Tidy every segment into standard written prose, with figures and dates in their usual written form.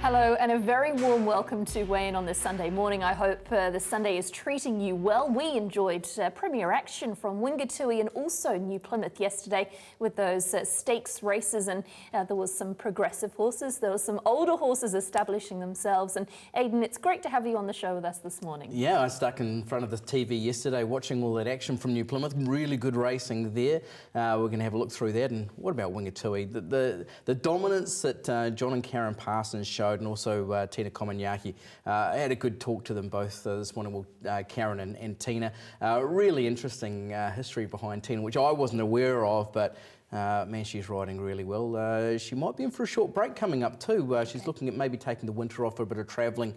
Hello and a very warm welcome to Weigh In on this Sunday morning. I hope this Sunday is treating you well. We enjoyed premier action from Wingatui and also New Plymouth yesterday with those stakes races, and there was some progressive horses, there was some older horses establishing themselves. And Aidan, it's great to have you on the show with us this morning. Yeah, I stuck in front of the TV yesterday watching all that action from New Plymouth. Really good racing there. We're going to have a look through that. And what about Wingatui? The dominance that John and Karen Parsons showed, and also Tina Komanyaki. I had a good talk to them both this morning, Karen and Tina. Really interesting history behind Tina, which I wasn't aware of, but man, she's riding really well. She might be in for a short break coming up too. She's looking at maybe taking the winter off for a bit of travelling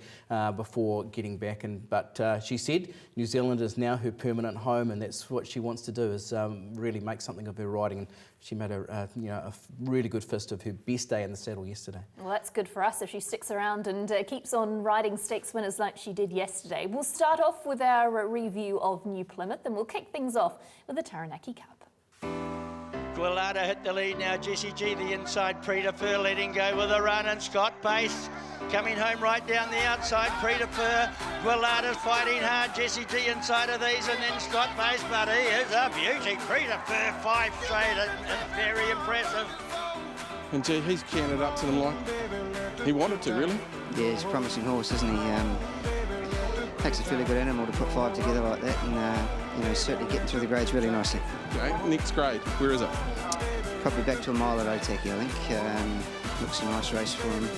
before getting back. But she said New Zealand is now her permanent home, and that's what she wants to do, is really make something of her riding. And she made a really good fist of her best day in the saddle yesterday. Well, that's good for us if she sticks around and keeps on riding stakes winners like she did yesterday. We'll start off with our review of New Plymouth, and we'll kick things off with the Taranaki Cup. Guillarda hit the lead now. Jessie G, the inside. Prelude letting go with a run, and Scott Pace coming home right down the outside. Prelude, Guillarda's fighting hard. Jessie G inside of these, and then Scott Pace, but he is a beauty. Prelude, 5 straight, and very impressive. And gee, he's counted up to them like he wanted to, really. Yeah, he's a promising horse, isn't he? Takes a fairly good animal to put 5 together like that, and certainly getting through the grades really nicely. Okay, next grade, where is it? Probably back to a mile at Otaki, I think. Looks a nice race for him.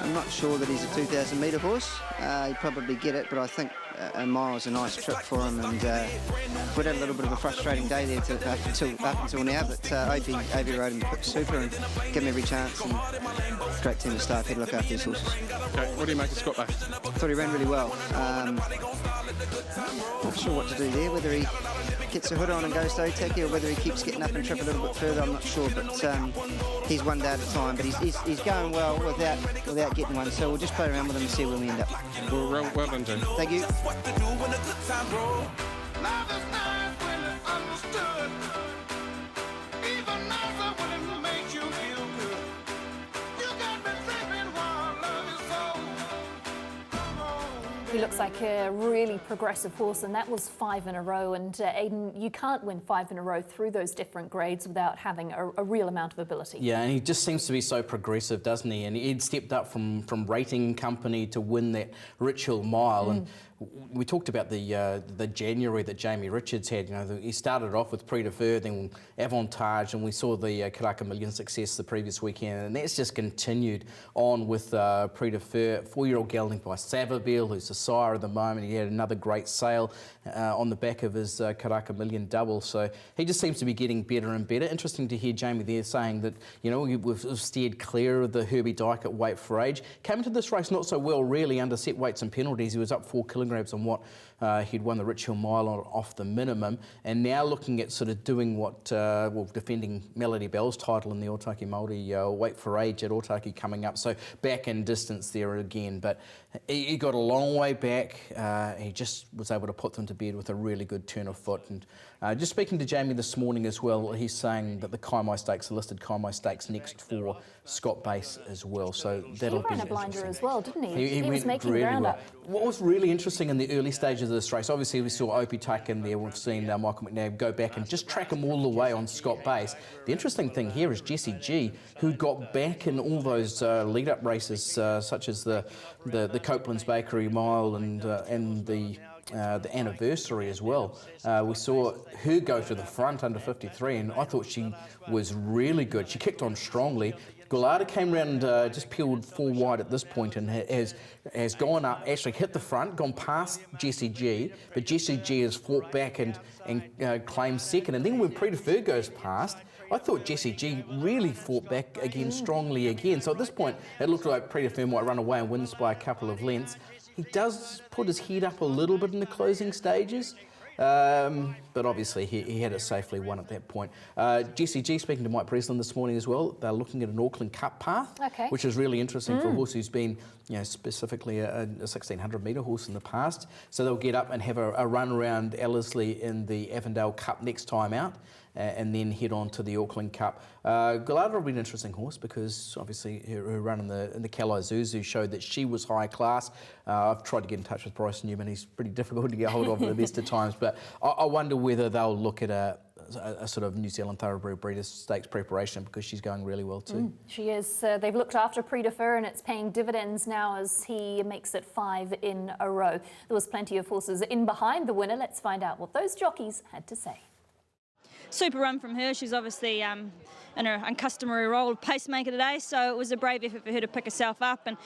I'm not sure that he's a 2,000 metre horse. He'd probably get it, but I think a mile is a nice trip for him, and we'd had a little bit of a frustrating day there up until now, but Obi rode him super and gave him every chance, and great team of staff here to look after these horses. Okay, what do you make of Scott Bay? I thought he ran really well. Not sure what to do there, whether he gets a hood on and goes to Otaki, or whether he keeps getting up and trip a little bit further, I'm not sure, but he's one day at a time, but he's going well without getting one, so we'll just play around with him and see where we end up. Well done, Jim. Thank you. He looks like a really progressive horse, and that was 5 in a row. And Aidan, you can't win 5 in a row through those different grades without having a real amount of ability. Yeah, and he just seems to be so progressive, doesn't he? And he'd stepped up from rating company to win that Rich Hill Mile. And we talked about the January that Jamie Richards had. You know, he started off with Prix de Fer, then Avantage, and we saw the Caracas Million success the previous weekend, and that's just continued on with Prix de Fer. 4-year-old gelding by Savabeel, who's the sire at the moment. He had another great sale on the back of his Caracas Million double, so he just seems to be getting better and better. Interesting to hear Jamie there saying that, you know, we've steered clear of the Herbie Dyke at weight for age. Came into this race not so well, really, under set weights and penalties. He was up 4 kilograms on what he'd won the Rich Hill Mile off the minimum, and now looking at sort of doing what, defending Melody Bell's title in the Otaki Māori weight for age at Otaki coming up, so back in distance there again, but he got a long way back. He just was able to put them to bed with a really good turn of foot. And just speaking to Jamie this morning as well, he's saying that the Kaimai Stakes, the listed Kaimai Stakes next for Scott Bass as well, so that'll be interesting. He ran a blinder as well, didn't he? He was making really ground up. What was really interesting in the early stages of this race, obviously we saw Opie Tuck in there, we've seen Michael McNabb go back and just track him all the way on Scott Bass. The interesting thing here is Jessie G, who got back in all those lead-up races, such as the Copeland's Bakery Mile and the anniversary as well. We saw her go to the front under 53, and I thought she was really good. She kicked on strongly. Guillarda came round and just peeled 4 wide at this point, and has gone up, actually hit the front, gone past Jessie G, but Jessie G has fought back and claimed second. And then when Prix de Fer goes past, I thought Jessie G really fought back again strongly again. So at this point, it looked like Prix de Fer might run away and wins by a couple of lengths. He does put his head up a little bit in the closing stages, but obviously he had it safely won at that point. Jessie G, speaking to Mike Breslin this morning as well, they're looking at an Auckland Cup path, which is really interesting for a horse who's been, you know, specifically a 1,600 metre horse in the past. So they'll get up and have a run around Ellerslie in the Avondale Cup next time out. and then head on to the Auckland Cup. Gallardo will be an interesting horse because obviously her run in the Calais Zuzu showed that she was high class. I've tried to get in touch with Bryce Newman. He's pretty difficult to get hold of at the best of times, but I wonder whether they'll look at a sort of New Zealand Thoroughbred Breeders' Stakes preparation because she's going really well too. She is. They've looked after Prix de Feu and it's paying dividends now as he makes it 5 in a row. There was plenty of horses in behind the winner. Let's find out what those jockeys had to say. Super run from her. She's obviously in her uncustomary role of pacemaker today, so it was a brave effort for her to pick herself up and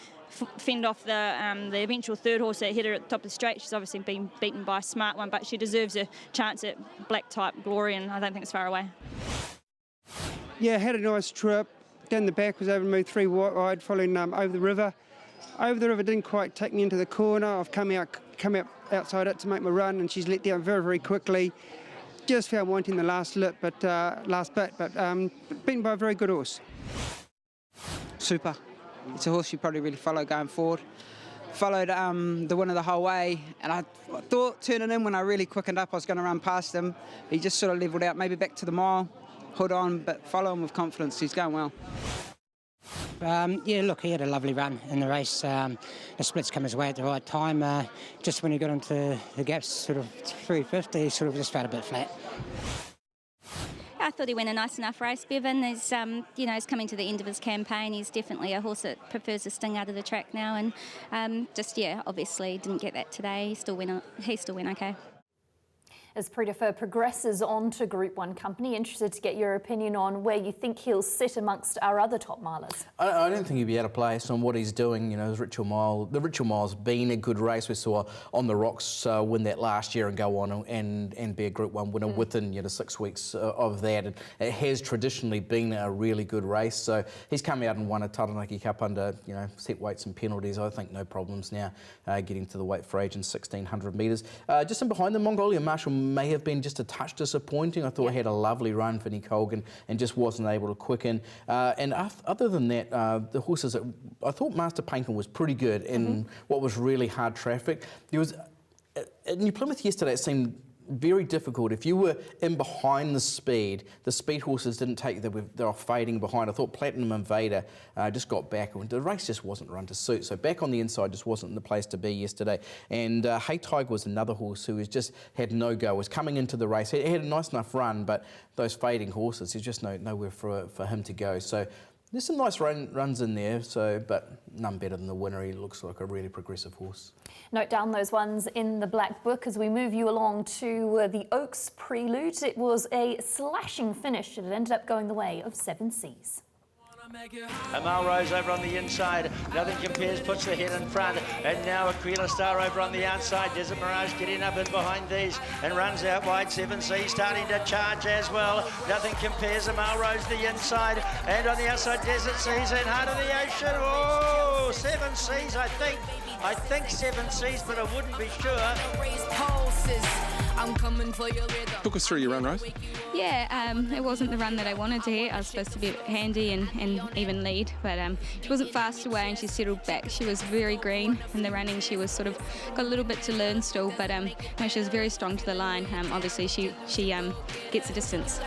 fend off the eventual third horse that hit her at the top of the straight. She's obviously been beaten by a smart one, but she deserves a chance at black type glory, and I don't think it's far away. Yeah, had a nice trip. Down the back was able to move 3 wide, following over the river. Over the river didn't quite take me into the corner. I've come out outside it to make my run, and she's let down very, very quickly. Just found wanting the last bit, but beaten by a very good horse. Super. It's a horse you probably really follow going forward. Followed the winner the whole way, and I thought turning in when I really quickened up I was going to run past him. He just sort of levelled out, maybe back to the mile, hood on, but follow him with confidence. He's going well. Yeah, look, he had a lovely run in the race. The splits come his way at the right time. Just when he got into the gaps, sort of 350, he sort of just felt a bit flat. I thought he went a nice enough race, Bevan. He's, he's coming to the end of his campaign. He's definitely a horse that prefers to sting out of the track now, and obviously didn't get that today. He still went okay. As Prix de Feu progresses on to Group 1 company, interested to get your opinion on where you think he'll sit amongst our other top milers. I don't think he'll be out of place on what he's doing. You know, the Ritual Mile's been a good race. We saw On the Rocks win that last year and go on and be a Group 1 winner within 6 weeks of that. And it has traditionally been a really good race. So he's come out and won a Taranaki Cup under set weights and penalties. I think no problems now getting to the weight for age in 1600 metres. Just in behind the Mongolian Marshal may have been just a touch disappointing. I thought he had a lovely run for Nick Hogan and just wasn't able to quicken. And other than that, the horses, I thought Master Painter was pretty good in what was really hard traffic. There was at New Plymouth yesterday, it seemed very difficult. If you were in behind the speed horses didn't take, they were fading behind. I thought Platinum Invader just got back, and the race just wasn't run to suit. So back on the inside just wasn't the place to be yesterday. And Hey Tiger was another horse who had no go, was coming into the race. He had a nice enough run, but those fading horses, there's just nowhere for him to go. So there's some nice runs in there, but none better than the winner. He looks like a really progressive horse. Note down those ones in the black book as we move you along to the Oaks Prelude. It was a slashing finish and it ended up going the way of 7 Seas. Amal Rose over on the inside, Nothing Compares puts the head in front, and now Aquila Star over on the outside. Desert Mirage getting up in behind these and runs out wide. 7 Seas starting to charge as well. Nothing Compares, Amal Rose the inside, and on the outside Desert Seas and Heart of the Ocean. Oh, 7 Seas I think 7 Seas, but I wouldn't be sure. Took us through your run, Rose. Yeah, it wasn't the run that I wanted to hit. I was supposed to be handy and even lead, but she wasn't fast away and she settled back. She was very green in the running. She was sort of got a little bit to learn still, but she was very strong to the line. Obviously, she gets the distance.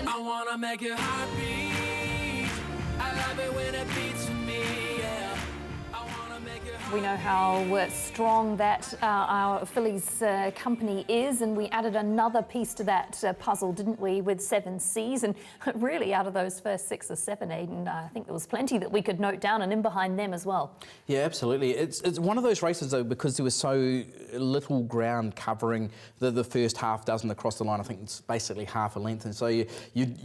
I wanna make your heart beat. I love it when it beats for me, yeah. We know how strong that our fillies company is, and we added another piece to that puzzle, didn't we, with 7 Seas? And really, out of those first 6 or 7, Aidan, I think there was plenty that we could note down, and in behind them as well. Yeah, absolutely. It's one of those races, though, because there was so little ground covering the first half dozen across the line. I think it's basically half a length, and so you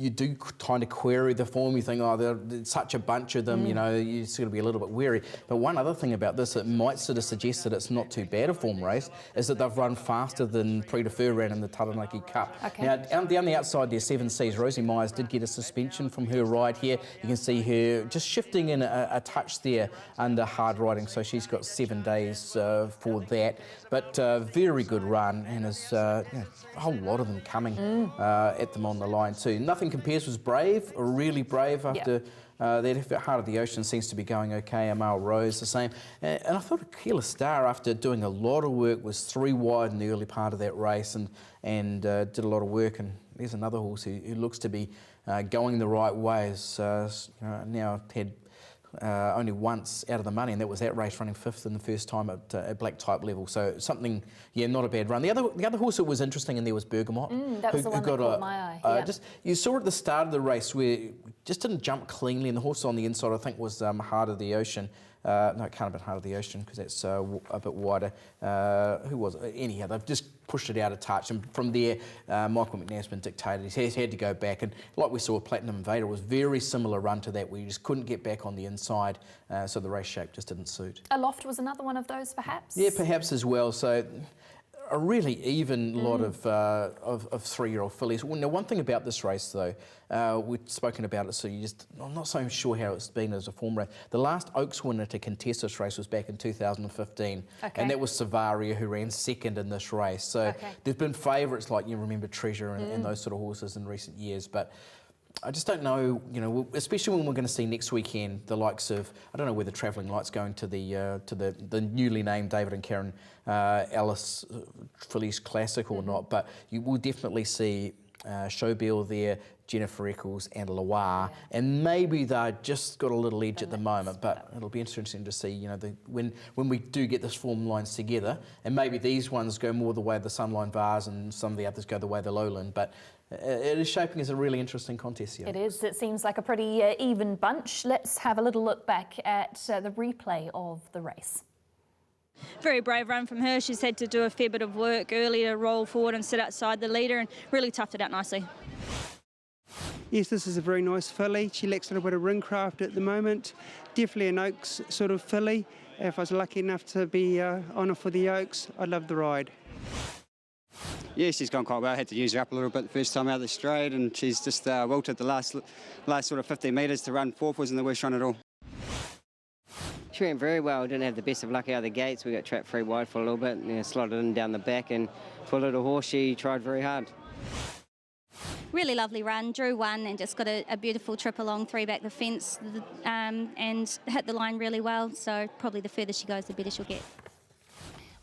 do kind of query the form. You think, oh, there's such a bunch of them, you sort of be a little bit wary. But one other thing about this, it might sort of suggest that it's not too bad a form race, is that they've run faster than Prix de Feu ran in the Taranaki Cup. Okay. Now, down the outside there, 7 Seas, Rosie Myers did get a suspension from her ride here. You can see her just shifting in a touch there under hard riding, so she's got 7 days for that. But very good run, and there's a whole lot of them coming at them on the line too. Nothing Compares was brave, really brave after That Heart of the Ocean seems to be going okay. Amal Rose the same. And I thought Aquila Star, after doing a lot of work, was 3 wide in the early part of that race and did a lot of work. And there's another horse who looks to be going the right ways. Now had only once out of the money, and that was that race, running 5th in the first time at black type level. So something, not a bad run. The other horse that was interesting in there was Bergamot. That was the one that caught my eye. You saw at the start of the race where it just didn't jump cleanly, and the horse on the inside, I think, was Heart of the Ocean. No, it can't have been Heart of the Ocean because that's a bit wider. Who was it? Anyhow, they've just pushed it out of touch, and from there, Michael McNabb's been dictated. He's had to go back, and like we saw with Platinum Invader, it was a very similar run to that, where you just couldn't get back on the inside, so the race shape just didn't suit. Aloft was another one of those, perhaps? Yeah, perhaps as well. So a really even lot of 3-year-old fillies. Well, now, one thing about this race, though, we've spoken about it, so I'm not so sure how it's been as a form race. The last Oaks winner to contest this race was back in 2015, and that was Savaria, who ran 2nd in this race. So there's been favourites like, you remember, Treasure and those sort of horses in recent years, but I just don't know, especially when we're going to see next weekend the likes of, I don't know whether Travelling Light's going to the newly named David and Karen Ellis Fillies Classic or not, but you will definitely see Showbill there, Jennifer Eccles and Loire, and maybe they've just got a little edge at the moment, but it'll be interesting to see, when we do get the form lines together, and maybe these ones go more the way of the Sunline Vars and some of the others go the way of the Lowland, but it is shaping as a really interesting contest here. It is. It seems like a pretty even bunch. Let's have a little look back at the replay of the race. Very brave run from her. She's had to do a fair bit of work early to roll forward and sit outside the leader, and really toughed it out nicely. Yes, this is a very nice filly. She lacks a little bit of ring craft at the moment. Definitely an Oaks sort of filly. If I was lucky enough to be on her for the Oaks, I'd love the ride. Yeah, she's gone quite well. I had to use her up a little bit the first time out of the straight, and she's just wilted the last sort of 50 metres to run 4th. Wasn't the worst run at all. She went very well. Didn't have the best of luck out of the gates. We got trapped 3 wide for a little bit, and slotted in down the back, and for a little horse, she tried very hard. Really lovely run, drew 1 and just got a beautiful trip along 3 back the fence and hit the line really well, so probably the further she goes the better she'll get.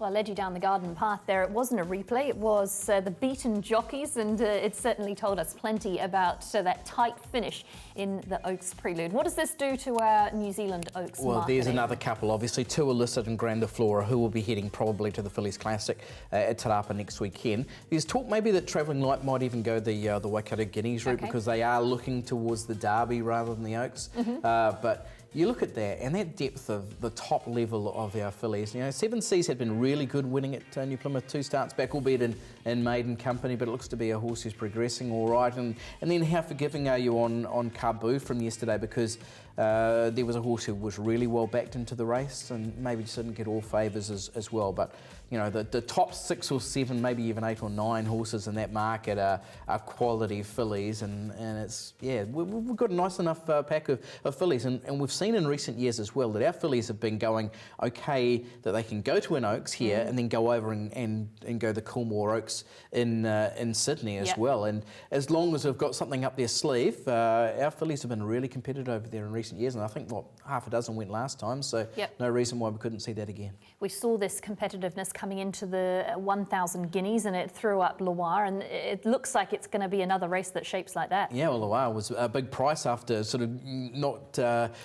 Well, I led you down the garden path there. It wasn't a replay, it was the beaten jockeys, and it certainly told us plenty about that tight finish in the Oaks Prelude. What does this do to our New Zealand Oaks marketing? There's another couple, obviously, 2 Illicit and Grandiflora, who will be heading probably to the Fillies Classic at Te Rapa next weekend. There's talk maybe that Travelling Light might even go the Waikato Guineas route, because they are looking towards the Derby rather than the Oaks. But you look at that, and that depth of the top level of our fillies. 7 Seas had been really good winning at New Plymouth 2 starts back, albeit in maiden company, but it looks to be a horse who's progressing all right. And then how forgiving are you on Kabu from yesterday, because there was a horse who was really well backed into the race and maybe just didn't get all favours as well. But the top 6 or 7, maybe even 8 or 9 horses in that market are quality fillies, and it's, we've got a nice enough pack of fillies, and we've seen in recent years as well that our fillies have been going okay, that they can go to an Oaks here and then go over and go the Coolmore Oaks in Sydney as well. And as long as we've got something up their sleeve, our fillies have been really competitive over there in recent years, and I think half a dozen went last time, so no reason why we couldn't see that again. We saw this competitiveness coming into the 1,000 guineas, and it threw up Loire, and it looks like it's going to be another race that shapes like that. Yeah, well, Loire was a big price after sort of not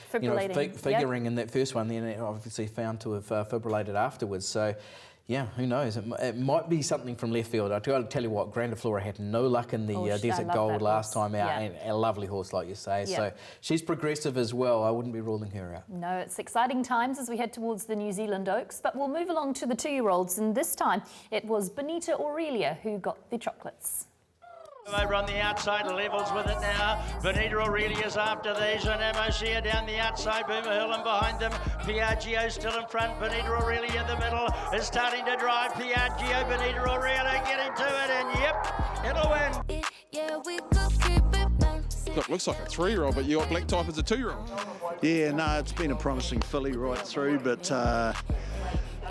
figuring in that first one, then it obviously found to have fibrillated afterwards. So, yeah, who knows? It might be something from left field. I've got to tell you what, Grandiflora had no luck in the Desert Gold last time out, and a lovely horse, like you say. So she's progressive as well. I wouldn't be ruling her out. No, it's exciting times as we head towards the New Zealand Oaks, but we'll move along to the 2-year-olds, and this time it was Bonita Aurelia who got the chocolates. Over on the outside, levels with it now. Bonita Aurelia's after these, and Amosia down the outside, Boomer Hill and behind them. Piaggio still in front, Bonita Aurelia in the middle is starting to drive. Piaggio, Bonita Aurelia getting to it, and it'll win. Look, looks like a 3-year-old, but you got black type as a 2-year-old. Yeah, no, it's been a promising filly right through, but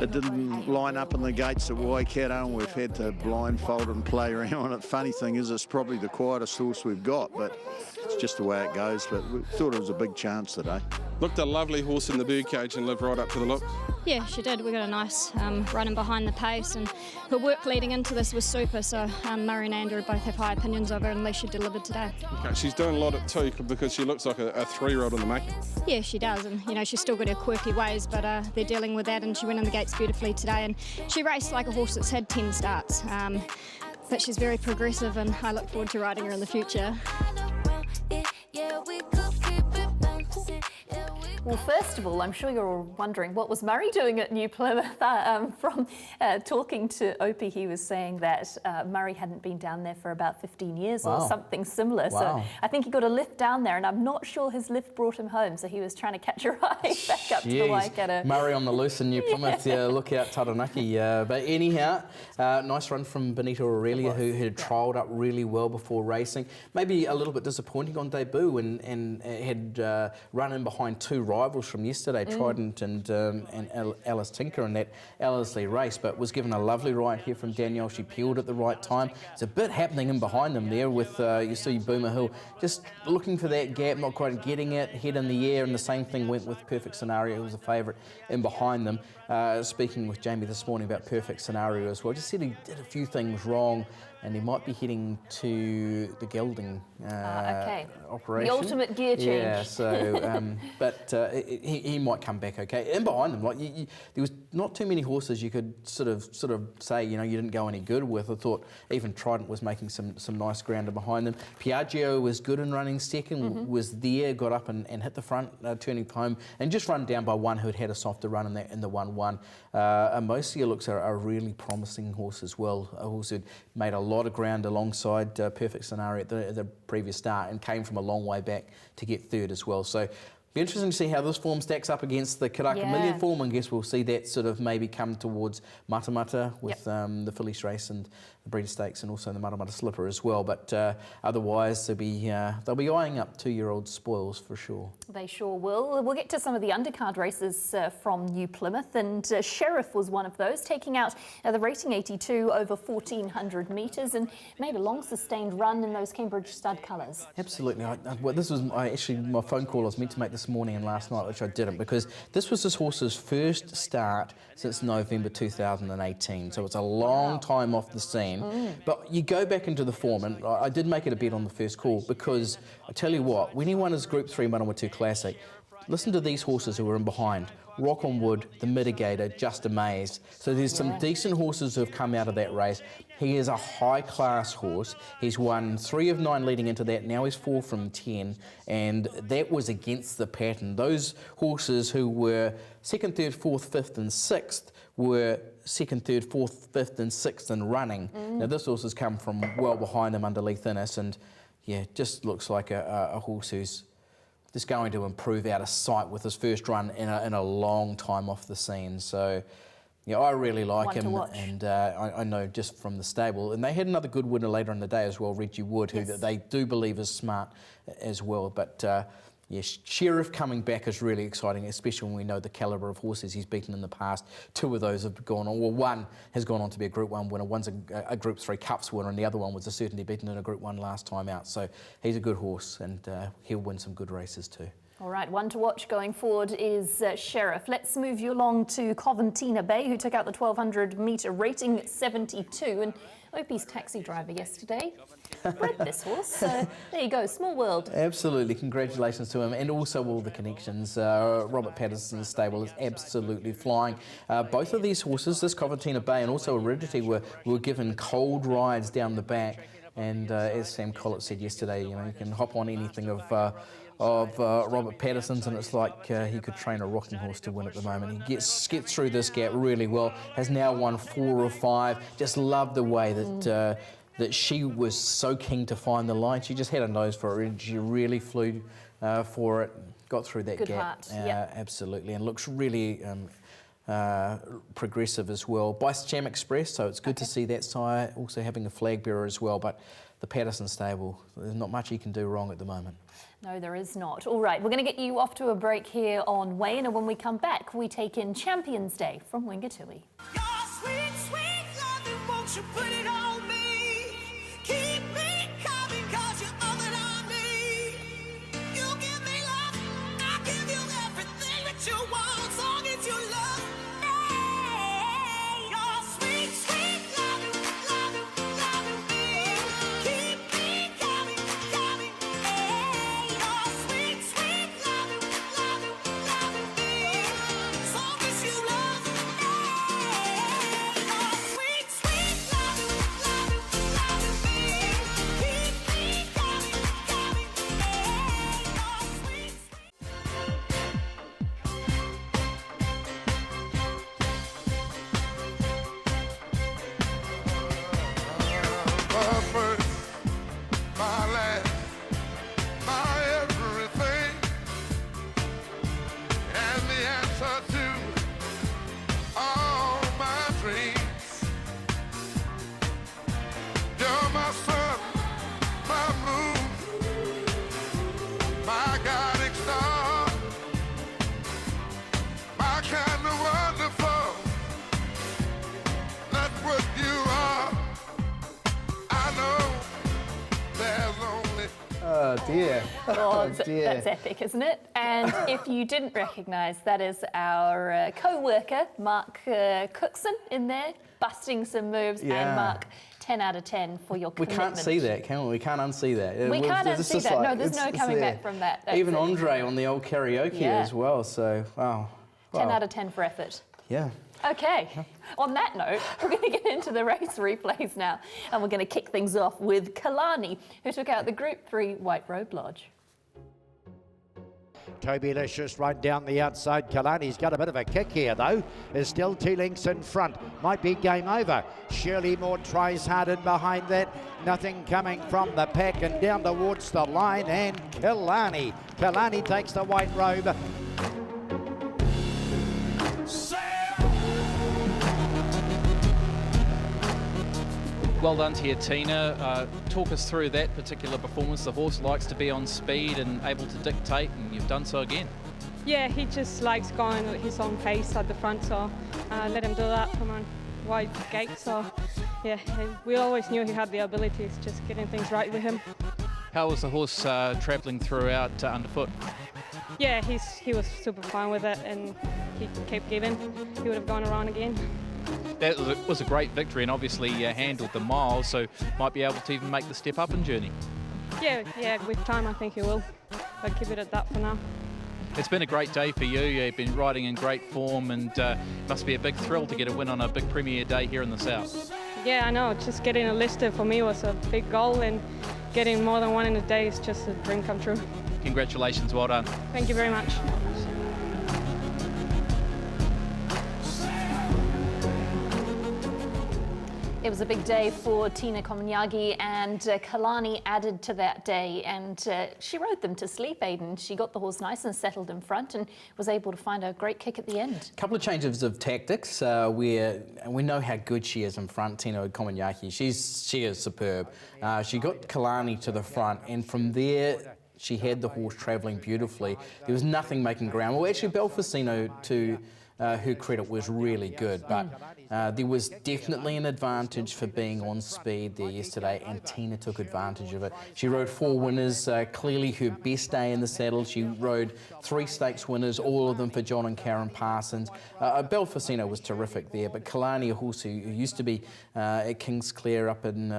it didn't line up in the gates at Waikato, and we've had to blindfold and play around on it. Funny thing is, it's probably the quietest horse we've got, but it's just the way it goes. But we thought it was a big chance today. Looked a lovely horse in the birdcage and lived right up to the look. Yeah, she did. We got a nice running behind the pace, and her work leading into this was super. So Murray and Andrew both have high opinions of her, and she delivered today. Okay, she's doing a lot at 2 because she looks like a 3-year-old in the making. Yeah, she does, and she's still got her quirky ways, but they're dealing with that, and she went in the gates beautifully today, and she raced like a horse that's had 10 starts. But she's very progressive, and I look forward to riding her in the future. Well, first of all, I'm sure you're all wondering, what was Murray doing at New Plymouth? From talking to Opie, he was saying that Murray hadn't been down there for about 15 years or something similar. Wow. So I think he got a lift down there, and I'm not sure his lift brought him home. So he was trying to catch a ride back up to the Waikato. Murray on the loose in New Plymouth. Look out, Taranaki. But anyhow, nice run from Benito Aurelia, who had trialled up really well before racing. Maybe a little bit disappointing on debut, and had run in behind 2 rivals from yesterday, Trident and Alice Tinker in that Ellerslie race, but was given a lovely ride here from Danielle. She peeled at the right time. There's a bit happening in behind them there with, you see Boomer Hill just looking for that gap, not quite getting it, head in the air, and the same thing went with Perfect Scenario, who was a favourite in behind them. Speaking with Jamie this morning about Perfect Scenario as well, just said he did a few things wrong, and he might be heading to the gelding operation. The ultimate gear change. Yeah, so, but he might come back okay. And behind them, like there was not too many horses you could sort of say, you didn't go any good with. I thought even Trident was making some nice ground behind them. Piaggio was good in running second, was there, got up and hit the front, turning home, and just run down by one who had a softer run in the 1-1. Amosia looks a really promising horse as well, a horse who'd made a lot of ground alongside Perfect Scenario at the previous start and came from a long way back to get third as well. So be interesting to see how this form stacks up against the Karaka Million form, and guess we'll see that sort of maybe come towards Matamata with the Phillies race and the Breeder Stakes, and also the Matamata Slipper as well. But otherwise, they'll be eyeing up 2-year-old spoils for sure. They sure will. We'll get to some of the undercard races from New Plymouth, and Sheriff was one of those, taking out the rating 82 over 1,400 metres, and made a long sustained run in those Cambridge stud colours. Absolutely. This was actually my phone call I was meant to make this morning and last night, which I didn't, because this was this horse's first start since November 2018, so it's a long time off the scene. But you go back into the form, and I did make it a bet on the first call, because I tell you what, when he won his Group 3 Manawatu Classic, listen to these horses who were in behind. Rock on Wood, the Mitigator, Just Amazed. So there's some decent horses who have come out of that race. He is a high-class horse. He's won 3 of 9 leading into that. Now he's 4 from 10, and that was against the pattern. Those horses who were 2nd, 3rd, 4th, 5th and 6th were 2nd, 3rd, 4th, 5th and 6th in running. Now this horse has come from well behind him under Lee Thinnis, and just looks like a horse who's just going to improve out of sight with his first run in a long time off the scene. So, I really like him, and I know just from the stable. And they had another good winner later in the day as well, Reggie Wood, who they do believe is smart as well. But Sheriff coming back is really exciting, especially when we know the calibre of horses he's beaten in the past. 2 of those have gone on. Well, one has gone on to be a Group 1 winner. One's a Group 3 Cups winner, and the other one was a certainty beaten in a Group 1 last time out. So he's a good horse, and he'll win some good races too. All right, one to watch going forward is Sheriff. Let's move you along to Coventina Bay, who took out the 1,200 metre rating 72, and Opie's taxi driver yesterday bred this horse. So there you go, small world. Absolutely, congratulations to him, and also all the connections. Robert Patterson's stable is absolutely flying. Both of these horses, this Coventina Bay and also Aridity, were given cold rides down the back. And as Sam Collett said yesterday, you can hop on anything of Robert Patterson's, and it's like he could train a rocking horse to win at the moment. He gets through this gap really well, has now won 4 of 5. Just love the way that she was so keen to find the line. She just had a nose for it, and she really flew for it, got through that gap. Absolutely, and looks really progressive as well. By Cham Express, so it's good to see that sire also having a flag bearer as well. But the Patterson stable. There's not much he can do wrong at the moment. No, there is not. All right, we're going to get you off to a break here on Wayne, and when we come back, we take in Champions Day from Wingatui. Sweet, sweet loving, won't you put it on me? Keep me coming, 'cause you're all that I need. You give me love, I give you everything that you want, as long as you love me. Your sweet, sweet loving, loving, loving me. Keep me coming, coming, hey. Your sweet, sweet loving, loving, loving me, as long as you love me. Oh dear. Oh, dear. That's epic, isn't it? And if you didn't recognise, that is our co-worker, Mark Cookson, in there, busting some moves. Yeah. And Mark, 10 out of 10 for your We commitment. can't see that, can we? We can't unsee that. We can't It's unsee just that. like- No, there's no it's coming there. back from that. That's Even it. Andre on the old karaoke Yeah. as well, so wow. 10 Wow. out of 10 for effort. Yeah. Okay, on that note, we're going to get into the race replays now, and we're going to kick things off with Kalani, who took out the Group 3 White Robe Lodge. Toby Licious right down the outside. Kalani's got a bit of a kick here though. There's still 2 lengths in front. Might be game over. Shirley Moore tries hard in behind that. Nothing coming from the pack and down towards the line, and Kalani. Kalani takes the white robe. Well done to you, Tina. Talk us through that particular performance. The horse likes to be on speed and able to dictate, and you've done so again. Yeah, he just likes going at his own pace at the front, so let him do that from a wide gate. So, yeah, we always knew he had the ability. It's just getting things right with him. How was the horse travelling throughout underfoot? Yeah, he was super fine with it, and he kept giving. He would have gone around again. That was a great victory, and obviously handled the mile, so might be able to even make the step up in journey. Yeah, with time I think he will. I'll keep it at that for now. It's been a great day for you. You've been riding in great form, and must be a big thrill to get a win on a big Premier day here in the South. Yeah, I know. Just getting a listed for me was a big goal, and getting more than one in a day is just a dream come true. Congratulations, well done. Thank you very much. It was a big day for Tina Komanyagi, and Kalani added to that day, and she rode them to sleep, Aidan. She got the horse nice and settled in front and was able to find a great kick at the end. A couple of changes of tactics where we know how good she is in front, Tina Komanyaki. She is superb. She got Kalani to the front, and from there she had the horse travelling beautifully. There was nothing making ground. Well, actually, Belfacino, to her credit, was really good, but there was definitely an advantage for being on speed there yesterday, and Tina took advantage of it. She rode 4 winners, clearly her best day in the saddle. She rode 3 stakes winners, all of them for John and Karen Parsons. Belfacino was terrific there, but Kalani, a horse who used to be at Kingsclere up in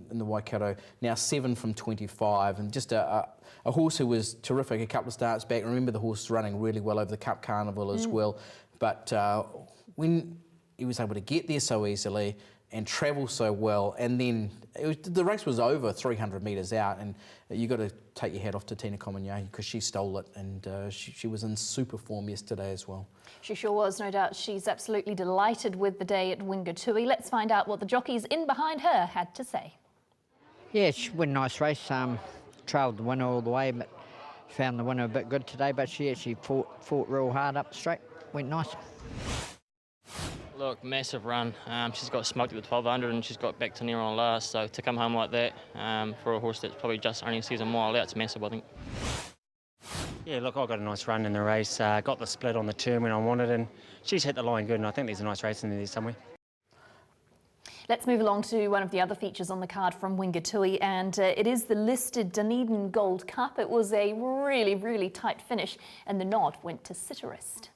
the Waikato, now 7 from 25, and just a horse who was terrific a couple of starts back. Remember, the horse running really well over the Cup Carnival as well, but when he was able to get there so easily and travel so well, and then the race was over 300 metres out, and you got to take your hat off to Tina Komanyagi because she stole it, and she was in super form yesterday as well. She sure was, no doubt. She's absolutely delighted with the day at Wingatui. Let's find out what the jockeys in behind her had to say. Yeah, she won a nice race. Trailed the winner all the way, but found the winner a bit good today, but she actually fought real hard up straight. Went nice. Look, massive run. She's got smoked at the 1200 and she's got back to near on last. So to come home like that for a horse that's probably just only sees a mile out, it's massive, I think. Yeah, look, I got a nice run in the race. Got the split on the turn when I wanted, and she's hit the line good. And I think there's a nice race in there somewhere. Let's move along to one of the other features on the card from Wingatui, and it is the listed Dunedin Gold Cup. It was a really, really tight finish, and the nod went to Citarist.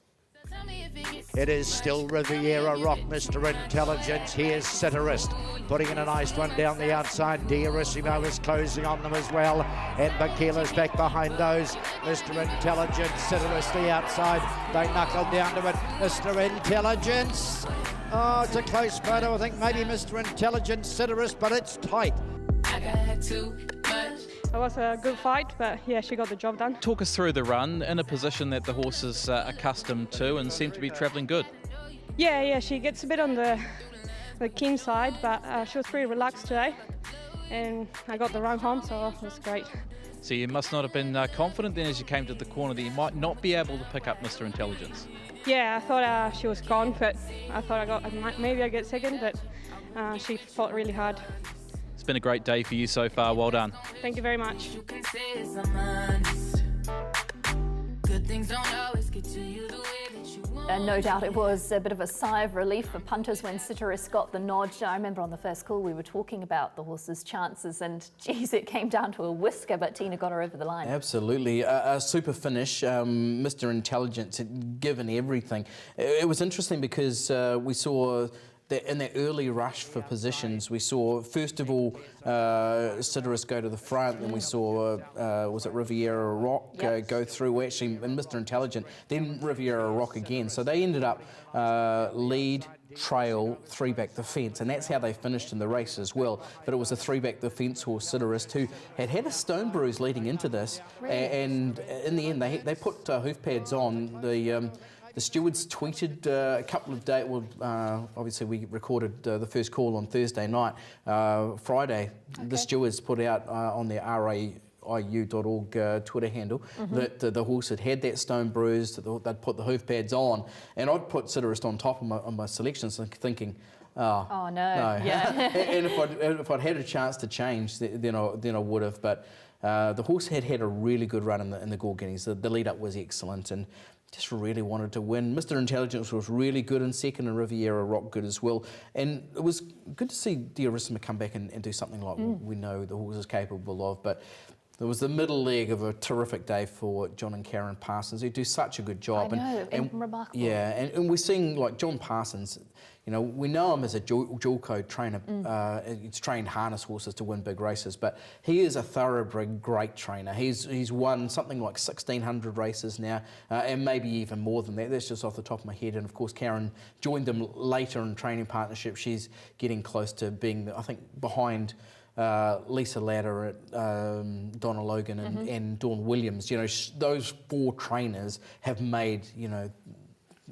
It is still Riviera Rock, Mr. Intelligence. Here's Citarist putting in a nice one down the outside. Diarissimo is closing on them as well. And Bakila's back behind those. Mr. Intelligence, Citarist the outside. They knuckle down to it. Mr. Intelligence. Oh, it's a close photo. I think maybe Mr. Intelligence, Citarist, but it's tight. It was a good fight, but yeah, she got the job done. Talk us through the run in a position that the horse is accustomed to and seemed to be travelling good. Yeah, she gets a bit on the keen side, but she was pretty relaxed today, and I got the run home, so it was great. So you must not have been confident then as you came to the corner that you might not be able to pick up Mr. Intelligence. Yeah, I thought she was gone, but I thought maybe I'd get second, but she fought really hard. It's been a great day for you so far. Well done. Thank you very much. No doubt it was a bit of a sigh of relief for punters when Citarist got the nod. I remember on the first call we were talking about the horse's chances, and geez, it came down to a whisker, but Tina got her over the line. Absolutely. A super finish. Mr. Intelligence had given everything. It was interesting because we saw that in that early rush for positions, we saw, first of all, Citarist go to the front, then we saw, was it Riviera Rock go through, actually, and Mr. Intelligent, then Riviera Rock again. So they ended up lead, trail, three back the fence, and that's how they finished in the race as well. But it was a three back the fence horse, Citarist, who had a stone bruise leading into this, and in the end they put hoof pads on. The stewards tweeted a couple of days, well, obviously we recorded the first call on Thursday night. Friday, the stewards put out on their raiu.org Twitter handle that the horse had that stone bruise, that they'd put the hoof pads on, and I'd put Citarist on top of my selections thinking, oh no. Yeah. And if I'd had a chance to change, then I would have, but the horse had a really good run in the Gold Guineas. The lead up was excellent, and just really wanted to win. Mr. Intelligence was really good in second, and Riviera Rock good as well. And it was good to see Diarissimo come back and do something like we know the horse is capable of. But there was the middle leg of a terrific day for John and Karen Parsons, who do such a good job. I know, and remarkable. Yeah, and we're seeing like John Parsons, you know, we know him as a dual code trainer. He's trained harness horses to win big races, but he is a thoroughbred great trainer. He's won something like 1,600 races now, and maybe even more than that. That's just off the top of my head. And of course, Karen joined them later in training partnership. She's getting close to being, I think, behind Lisa Ladder at Donna Logan and Dawn Williams. You know, those four trainers have made, you know,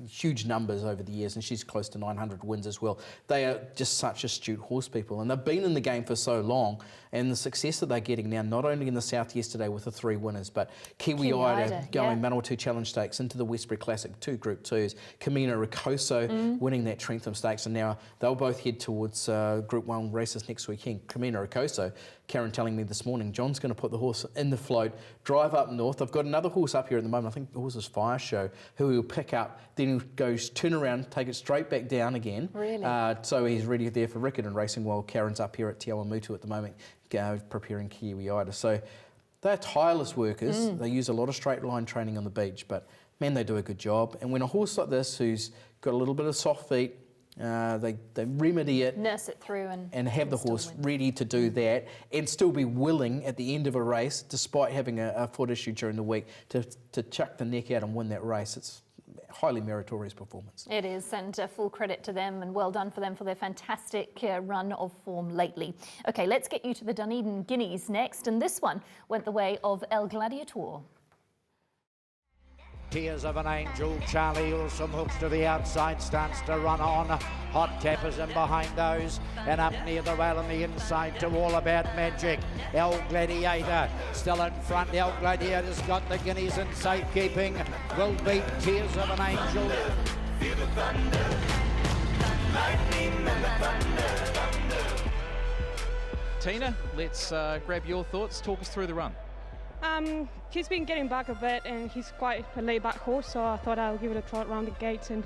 huge numbers over the years, and she's close to 900 wins as well. They are just such astute horse people, and they've been in the game for so long, and the success that they're getting now, not only in the South yesterday with the 3 winners, but Kiwi Ida going Manawatu Challenge Stakes into the Westbury Classic, 2 Group 2s, Camino Ricoso winning that Trentham Stakes, and now they'll both head towards Group 1 races next weekend. Camino Ricoso, Karen telling me this morning, John's going to put the horse in the float, drive up north. I've got another horse up here at the moment, I think the horse is Fire Show, who he'll pick up, then goes, turn around, take it straight back down again. Really? So he's ready there for Riccarton racing while Karen's up here at Te Awamutu at the moment, preparing Kiwi Ida. So they're tireless workers. They use a lot of straight line training on the beach, but man, they do a good job. And when a horse like this, who's got a little bit of soft feet, they remedy it, nurse it through, and have the horse ready to do that, and still be willing at the end of a race, despite having a foot issue during the week, to chuck the neck out and win that race. It's highly meritorious performance. It is, and full credit to them, and well done for them for their fantastic run of form lately. Okay, let's get you to the Dunedin Guineas next, and this one went the way of El Gladiator. Tears of an Angel, Charlie Ulsom hooks to the outside, starts to run on. Hot Tappers in behind those, and up near the rail on the inside to All About Magic. El Gladiator still in front. El Gladiator's got the Guineas in safekeeping. Will beat Tears of an Angel. Tina, let's grab your thoughts. Talk us through the run. He's been getting back a bit and he's quite a laid-back horse, so I thought I'll give it a trot around the gates and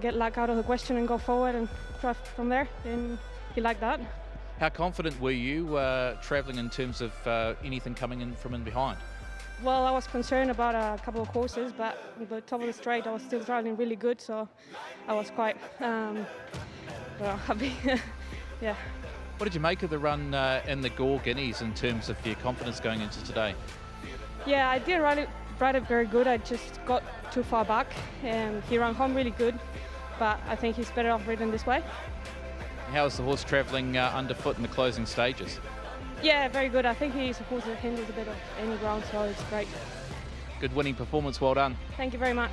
get luck out of the question and go forward and try from there, and he liked that. How confident were you travelling in terms of anything coming in from in behind? Well, I was concerned about a couple of horses, but at the top of the straight I was still travelling really good, so I was quite happy. Yeah. What did you make of the run in the Gore Guineas in terms of your confidence going into today? Yeah, I didn't ride it very good. I just got too far back, and he ran home really good, but I think he's better off ridden this way. How is the horse travelling underfoot in the closing stages? Yeah, very good. I think he's a horse that handles a bit of any ground, so it's great. Good winning performance, well done. Thank you very much.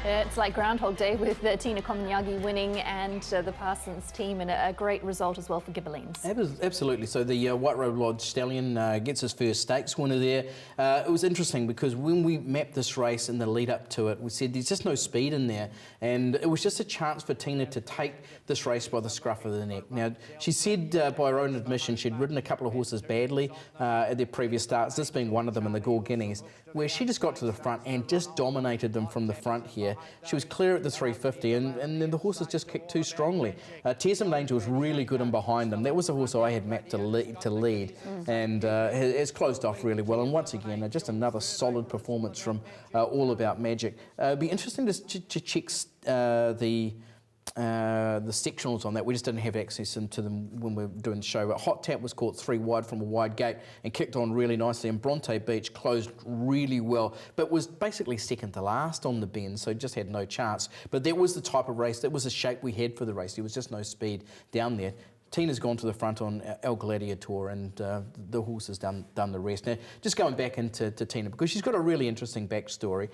It's like Groundhog Day with Tina Komanyagi winning and the Parsons team, and a great result as well for Ghibellines. Absolutely. So the White Road Lodge Stallion gets his first stakes winner there. It was interesting because when we mapped this race in the lead up to it, we said there's just no speed in there, and it was just a chance for Tina to take this race by the scruff of the neck. Now, she said by her own admission she'd ridden a couple of horses badly at their previous starts, this being one of them in the Gore Guineas, where she just got to the front and just dominated them from the front here. She was clear at the 350, and then the horses just kicked too strongly. Tearsome Danger was really good in behind them. That was the horse I had mapped to lead, and it's closed off really well. And once again, just another solid performance from All About Magic. It'd be interesting to check the sectionals on that. We just didn't have access into them when we were doing the show. But Hot Tap was caught 3 wide from a wide gate and kicked on really nicely, and Bronte Beach closed really well, but was basically second to last on the bend, so just had no chance. But that was the type of race, that was the shape we had for the race. There was just no speed down there. Tina's gone to the front on El Gladiator, and the horse has done the rest. Now, just going back into Tina, because she's got a really interesting backstory.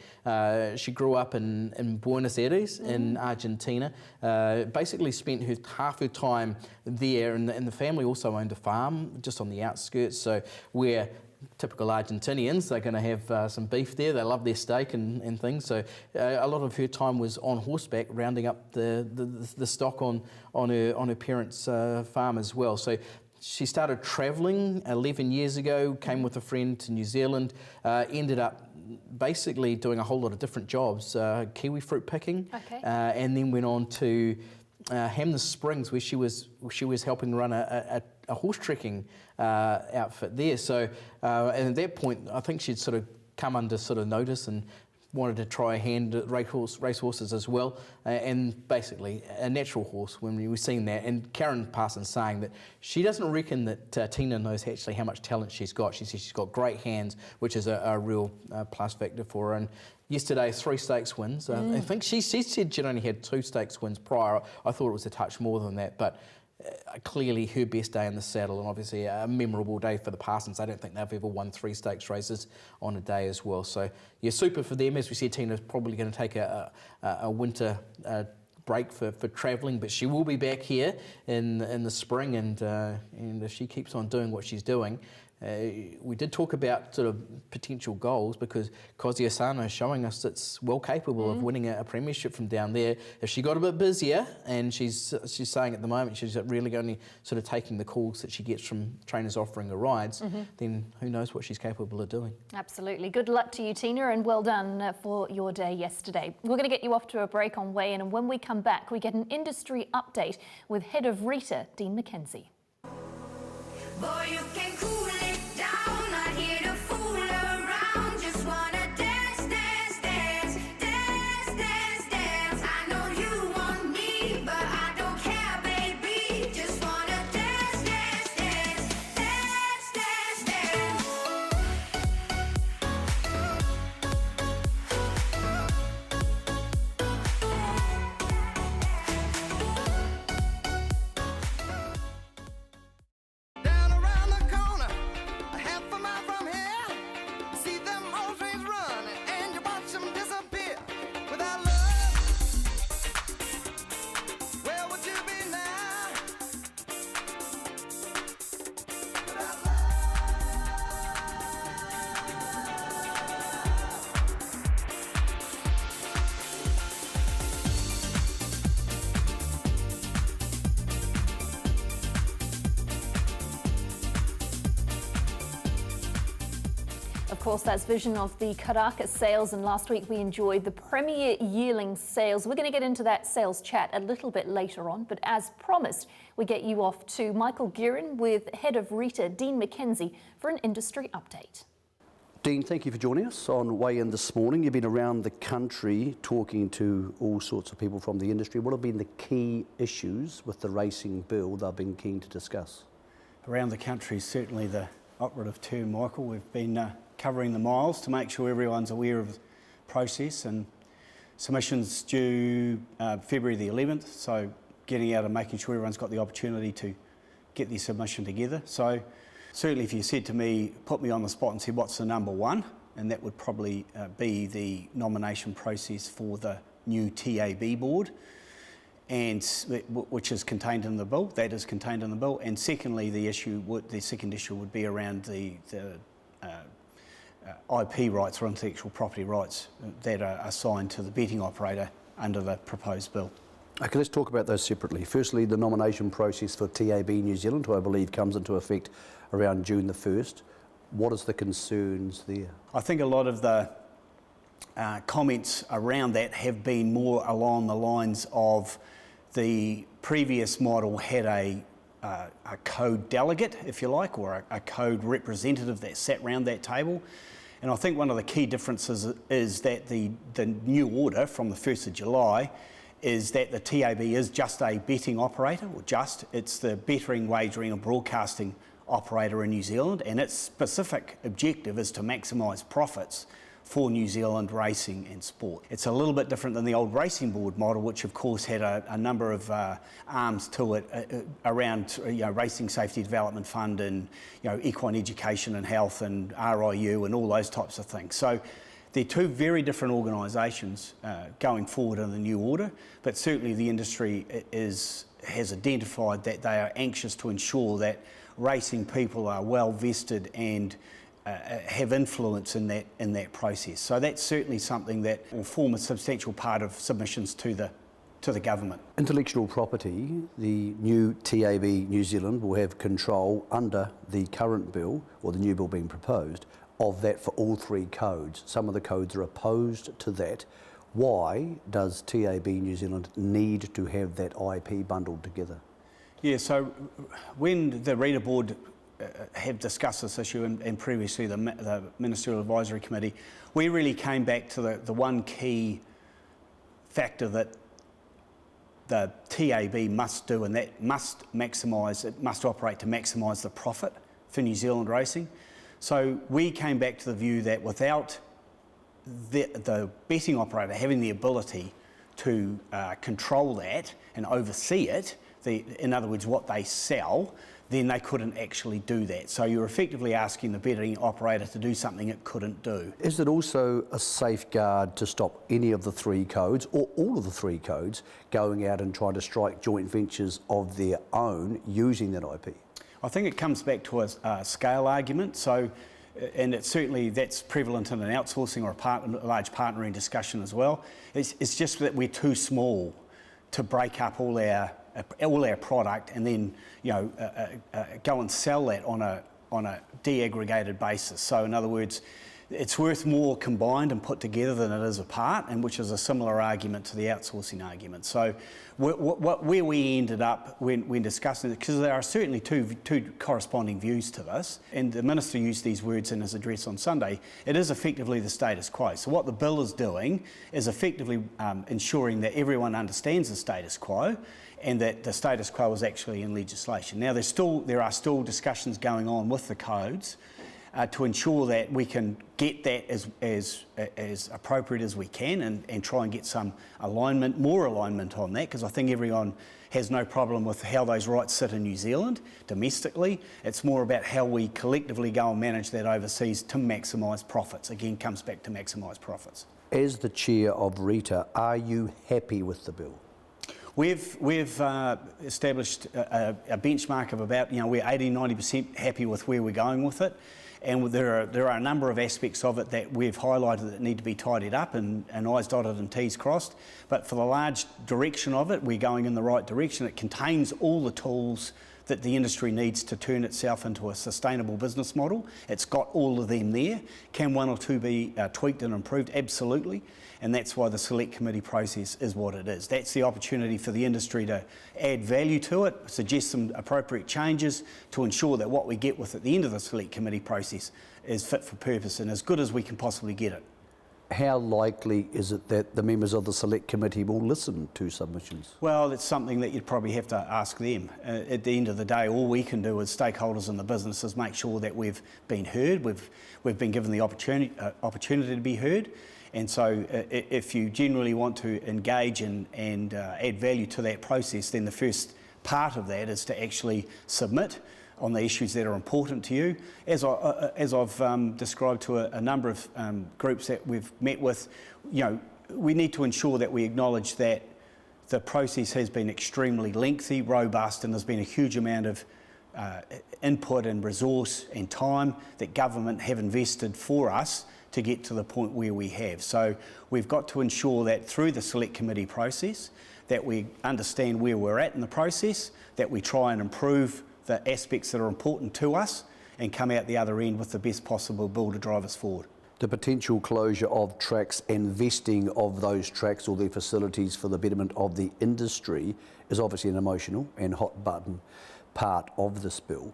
She grew up in Buenos Aires in Argentina, basically spent half her time there, and the family also owned a farm just on the outskirts, so where typical Argentinians, they're going to have some beef there. They love their steak and things. So a lot of her time was on horseback, rounding up the stock on her parents' farm as well. So she started travelling 11 years ago, came with a friend to New Zealand, ended up basically doing a whole lot of different jobs, kiwi fruit picking, and then went on to Hamner Springs, where she was helping run a horse trekking outfit there. So, and at that point, I think she'd sort of come under sort of notice and wanted to try a hand at race horses as well, and basically a natural horse when we were seeing that. And Karen Parsons saying that she doesn't reckon that Tina knows actually how much talent she's got. She says she's got great hands, which is a real plus factor for her. And yesterday, 3 stakes wins. I think she said she'd only had 2 stakes wins prior. I thought it was a touch more than that, but clearly her best day in the saddle, and obviously a memorable day for the Parsons. I don't think they've ever won 3 stakes races on a day as well. So yeah, super for them. As we said, Tina's probably going to take a winter break for travelling, but she will be back here in the spring, and if she keeps on doing what she's doing. We did talk about sort of potential goals, because Kozia Sano is showing us it's well capable of winning a premiership from down there. If she got a bit busier, and she's saying at the moment she's really only sort of taking the calls that she gets from trainers offering her rides, then who knows what she's capable of doing. Absolutely. Good luck to you, Tina, and well done for your day yesterday. We're going to get you off to a break on weigh-in, and when we come back, we get an industry update with head of Rita, Dean McKenzie. Boy, you can cool it down, not here to fool around. Just wanna dance, dance, dance, dance, dance, dance. I know you want me, but I don't care, baby. Just wanna dance, dance, dance, dance, dance, dance. Of course, that's vision of the Caracas sales, and last week we enjoyed the premier yearling sales. We're going to get into that sales chat a little bit later on, but as promised, we get you off to Michael Guerin with Head of Rita, Dean McKenzie, for an industry update. Dean, thank you for joining us on Weigh In this morning. You've been around the country talking to all sorts of people from the industry. What have been the key issues with the racing bill they've been keen to discuss? Around the country, certainly the operative term, Michael. We've been covering the miles to make sure everyone's aware of the process, and submissions due February the 11th, so getting out and making sure everyone's got the opportunity to get their submission together. So certainly if you said to me, put me on the spot and said what's the number one, and that would probably be the nomination process for the new TAB board, and which is contained in the bill. That is contained in the bill. And secondly, the second issue would be around the IP rights or intellectual property rights that are assigned to the betting operator under the proposed bill. Okay, let's talk about those separately. Firstly, the nomination process for TAB New Zealand, who I believe comes into effect around June the 1st. What is the concerns there? I think a lot of the comments around that have been more along the lines of the previous model had a code delegate, if you like, or a code representative that sat around that table. And I think one of the key differences is that the new order from the 1st of July is that the TAB is just a betting operator, it's the betting, wagering and broadcasting operator in New Zealand, and its specific objective is to maximise profits for New Zealand racing and sport. It's a little bit different than the old racing board model, which of course had a number of arms to it around Racing Safety Development Fund and equine education and health and RIU and all those types of things. So they're two very different organisations going forward in the new order, but certainly the industry has identified that they are anxious to ensure that racing people are well vested and have influence in that process. So that's certainly something that will form a substantial part of submissions to the government. Intellectual property, the new TAB New Zealand will have control under the current bill, or the new bill being proposed, of that for all three codes. Some of the codes are opposed to that. Why does TAB New Zealand need to have that IP bundled together? Yeah, so when the Reader Board have discussed this issue and previously the Ministerial Advisory Committee, we really came back to the one key factor that the TAB must do, and that must operate to maximise the profit for New Zealand racing. So we came back to the view that without the betting operator having the ability to control that and oversee it, in other words, what they sell, then they couldn't actually do that. So you're effectively asking the betting operator to do something it couldn't do. Is it also a safeguard to stop any of the three codes, or all of the three codes, going out and trying to strike joint ventures of their own using that IP? I think it comes back to a scale argument. So, and that's prevalent in an outsourcing or a large partnering discussion as well. It's just that we're too small to break up all our product and then go and sell that on a de-aggregated basis. So in other words, it's worth more combined and put together than it is apart, and which is a similar argument to the outsourcing argument. So where we ended up when discussing it, because there are certainly two corresponding views to this, and the Minister used these words in his address on Sunday, it is effectively the status quo. So what the bill is doing is effectively ensuring that everyone understands the status quo, and that the status quo is actually in legislation. Now there are still discussions going on with the codes to ensure that we can get that as appropriate as we can, and try and get some more alignment on that, because I think everyone has no problem with how those rights sit in New Zealand domestically. It's more about how we collectively go and manage that overseas to maximise profits. Again, comes back to maximise profits. As the chair of RITA, are you happy with the bill? We've established a benchmark of about, we're 80-90% happy with where we're going with it. And there are a number of aspects of it that we've highlighted that need to be tidied up and I's dotted and T's crossed. But for the large direction of it, we're going in the right direction. It contains all the tools that the industry needs to turn itself into a sustainable business model. It's got all of them there. Can one or two be tweaked and improved? Absolutely. And that's why the select committee process is what it is. That's the opportunity for the industry to add value to it, suggest some appropriate changes to ensure that what we get with at the end of the select committee process is fit for purpose and as good as we can possibly get it. How likely is it that the members of the select committee will listen to submissions? Well, it's something that you'd probably have to ask them. At the end of the day, all we can do as stakeholders in the business is make sure that we've been heard, we've been given the opportunity to be heard. And so if you generally want to engage and add value to that process, then the first part of that is to actually submit on the issues that are important to you. As I've described to a number of groups that we've met with, we need to ensure that we acknowledge that the process has been extremely lengthy, robust, and there's been a huge amount of input and resource and time that government have invested for us to get to the point where we have. So we've got to ensure that through the select committee process, that we understand where we're at in the process, that we try and improve the aspects that are important to us and come out the other end with the best possible bill to drive us forward. The potential closure of tracks and vesting of those tracks or their facilities for the betterment of the industry is obviously an emotional and hot button part of this bill.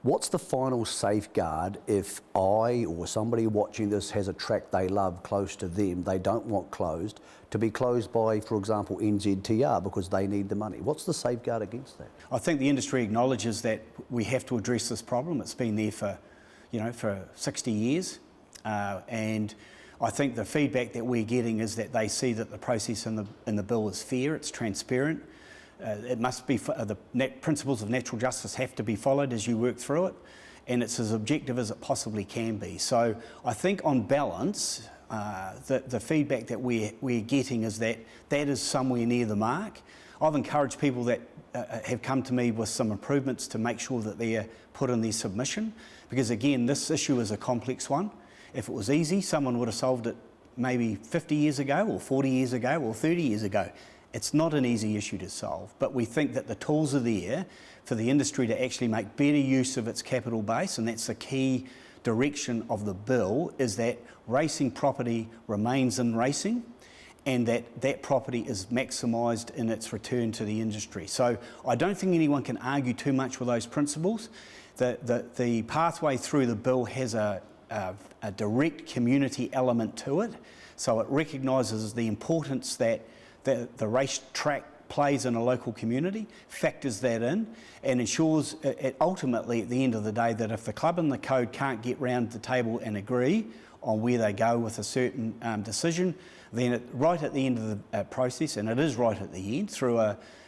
What's the final safeguard if I or somebody watching this has a track they love close to them, they don't want closed, to be closed by, for example, NZTR because they need the money? What's the safeguard against that? I think the industry acknowledges that we have to address this problem. It's been there for 60 years. And I think the feedback that we're getting is that they see that the process in the bill is fair, it's transparent. It must be, the principles of natural justice have to be followed as you work through it, and it's as objective as it possibly can be. So I think on balance, the feedback that we're getting is that is somewhere near the mark. I've encouraged people that have come to me with some improvements to make sure that they're put in their submission, because again, this issue is a complex one. If it was easy, someone would have solved it maybe 50 years ago or 40 years ago or 30 years ago. It's not an easy issue to solve, but we think that the tools are there for the industry to actually make better use of its capital base, and that's the key direction of the bill, is that racing property remains in racing and that property is maximised in its return to the industry. So I don't think anyone can argue too much with those principles. The pathway through the bill has a direct community element to it, so it recognises the importance that the racetrack plays in a local community, factors that in, and ensures ultimately at the end of the day that if the club and the code can't get round the table and agree on where they go with a certain decision, then right at the end of the process, and it is right at the end, through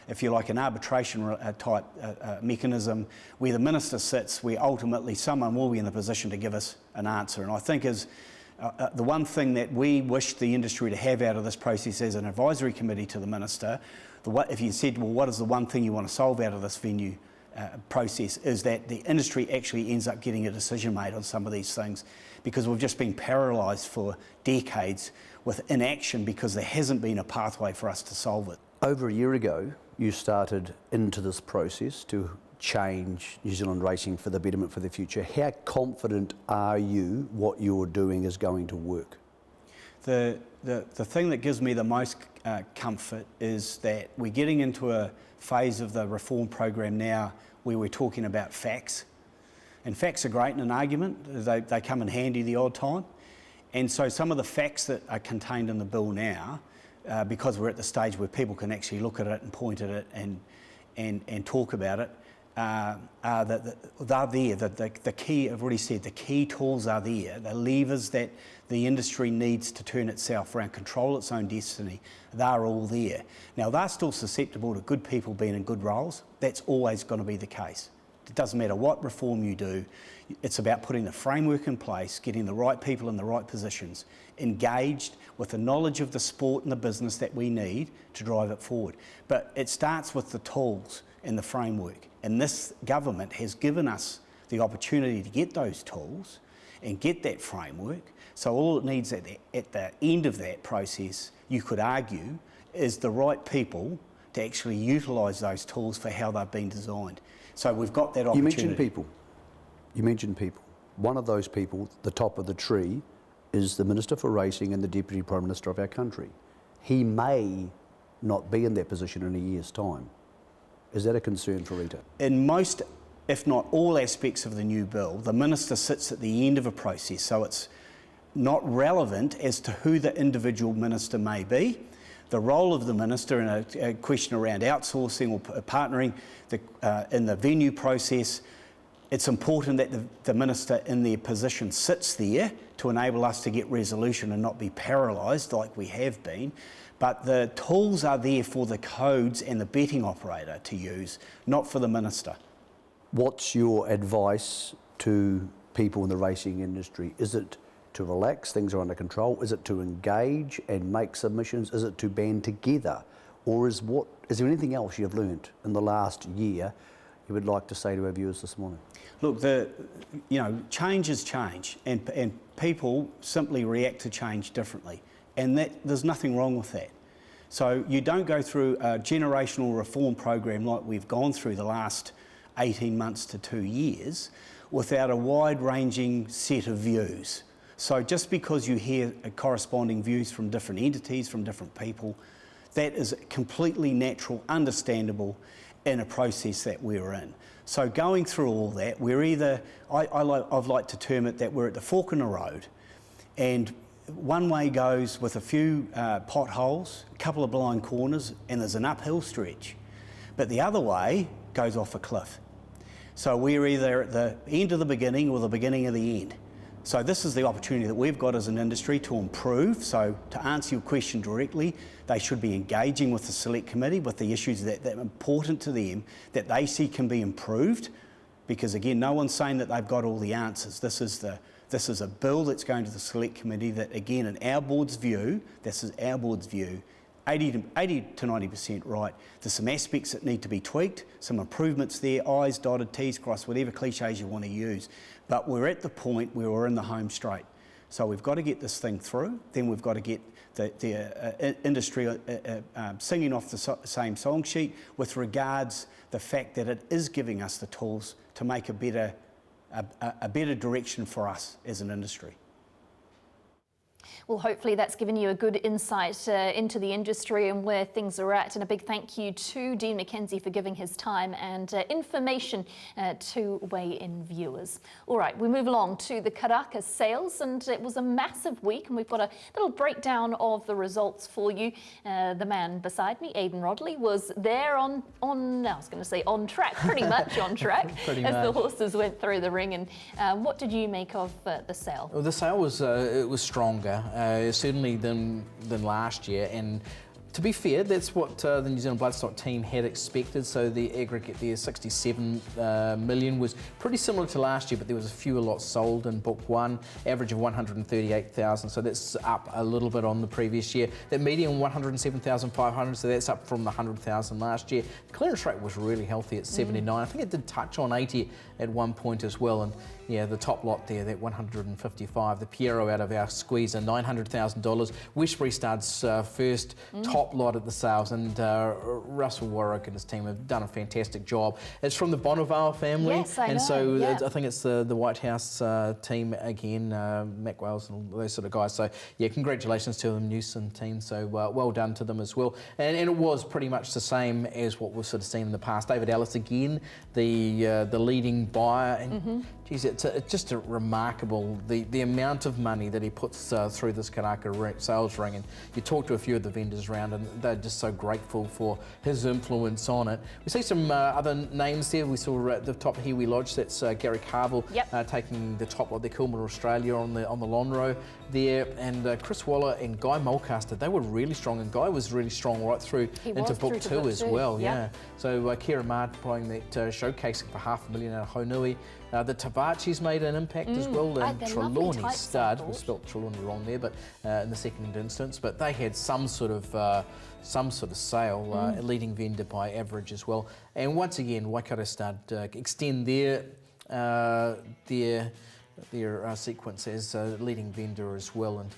if you like, an arbitration type mechanism where the minister sits, where ultimately someone will be in the position to give us an answer. And I think the one thing that we wish the industry to have out of this process as an advisory committee to the minister, if you said, well, what is the one thing you want to solve out of this venue process, is that the industry actually ends up getting a decision made on some of these things, because we've just been paralysed for decades with inaction because there hasn't been a pathway for us to solve it. Over a year ago, you started into this process to change New Zealand racing for the betterment for the future. How confident are you what you're doing is going to work? The thing that gives me the most comfort is that we're getting into a phase of the reform program now where we're talking about facts. And facts are great in an argument. They come in handy the odd time. And so some of the facts that are contained in the bill now, because we're at the stage where people can actually look at it and point at it and talk about it, they're there. The key, I've already said, the key tools are there. The levers that the industry needs to turn itself around, control its own destiny, they're all there. Now, they're still susceptible to good people being in good roles. That's always going to be the case. It doesn't matter what reform you do. It's about putting the framework in place, getting the right people in the right positions, engaged with the knowledge of the sport and the business that we need to drive it forward. But it starts with the tools and the framework. And this government has given us the opportunity to get those tools and get that framework. So all it needs at the end of that process, you could argue, is the right people to actually utilise those tools for how they've been designed. So we've got that opportunity. You mentioned people. One of those people, the top of the tree, is the Minister for Racing and the Deputy Prime Minister of our country. He may not be in that position in a year's time. Is that a concern for Rita? In most, if not all aspects of the new bill, the Minister sits at the end of a process, so it's not relevant as to who the individual minister may be. The role of the minister in a question around outsourcing or partnering in the venue process, it's important that the minister in their position sits there to enable us to get resolution and not be paralysed like we have been. But the tools are there for the codes and the betting operator to use, not for the minister. What's your advice to people in the racing industry? Is it to relax, things are under control? Is it to engage and make submissions? Is it to band together? Or is there anything else you've learnt in the last year you would like to say to our viewers this morning? Look, change is change, and people simply react to change differently, and there's nothing wrong with that. So you don't go through a generational reform program like we've gone through the last 18 months to 2 years without a wide-ranging set of views. So just because you hear corresponding views from different entities, from different people, that is completely natural, understandable in a process that we're in. So going through all that, we're either, I've liked to term it that we're at the fork in the road, and one way goes with a few potholes, a couple of blind corners, and there's an uphill stretch. But the other way goes off a cliff. So we're either at the end of the beginning or the beginning of the end. So this is the opportunity that we've got as an industry to improve. So to answer your question directly, they should be engaging with the select committee with the issues that are important to them, that they see can be improved. Because again, no one's saying that they've got all the answers. This is a bill that's going to the select committee that, again, in our board's view, 80 to 90% right. There's some aspects that need to be tweaked, some improvements there, I's dotted, T's crossed, whatever cliches you want to use. But we're at the point where we're in the home straight. So we've got to get this thing through, then we've got to get the industry singing off the same song sheet with regards the fact that it is giving us the tools to make a better direction for us as an industry. Well, hopefully that's given you a good insight into the industry and where things are at. And a big thank you to Dean McKenzie for giving his time and information to weigh-in viewers. All right, we move along to the Caracas sales, and it was a massive week, and we've got a little breakdown of the results for you. The man beside me, Aidan Rodley, was there on track, pretty much on track, the horses went through the ring. And what did you make of the sale? Well, the sale was it was stronger. Certainly than last year, and to be fair, that's what the New Zealand Bloodstock team had expected. So the aggregate there, 67 million, was pretty similar to last year, but there was a fewer lots sold in Book 1, average of 138,000, so that's up a little bit on the previous year. That median 107,500, so that's up from the 100,000 last year. The clearance rate was really healthy at 79. I think it did touch on 80 at one point as well, and yeah, the top lot there, that 155, the Piero out of our squeezer, $900,000. Westbury Stud's first top lot at the sales, and Russell Warwick and his team have done a fantastic job. It's from the Bonnevale family, yes, I know. So yeah. I think it's the White House team again, Mac Wales and all those sort of guys. So yeah, congratulations to the Newson team. So well done to them as well. And it was pretty much the same as what we've sort of seen in the past. David Ellis again, the leading buyer, and geez, it's just a remarkable the amount of money that he puts through this Caracas sales ring. And you talk to a few of the vendors around, and they're just so grateful for his influence on it. We see some other names there. We saw at the top Hiwi Lodge, that's Gary Carville taking the top of the Kilmer Australia on the Lonhro there, and Chris Waller and Guy Mulcaster, they were really strong, and Guy was really strong right through into Book 2 as well. Yeah. So Kira Mard playing that showcasing for $500,000 out of Honui. The Tavachis made an impact as well, and Trelawney Stud, we spelt Trelawney wrong there, but in the second instance, but they had some sort of sale, leading vendor by average as well. And once again, Waikato Stud extend their their sequence as leading vendor as well. And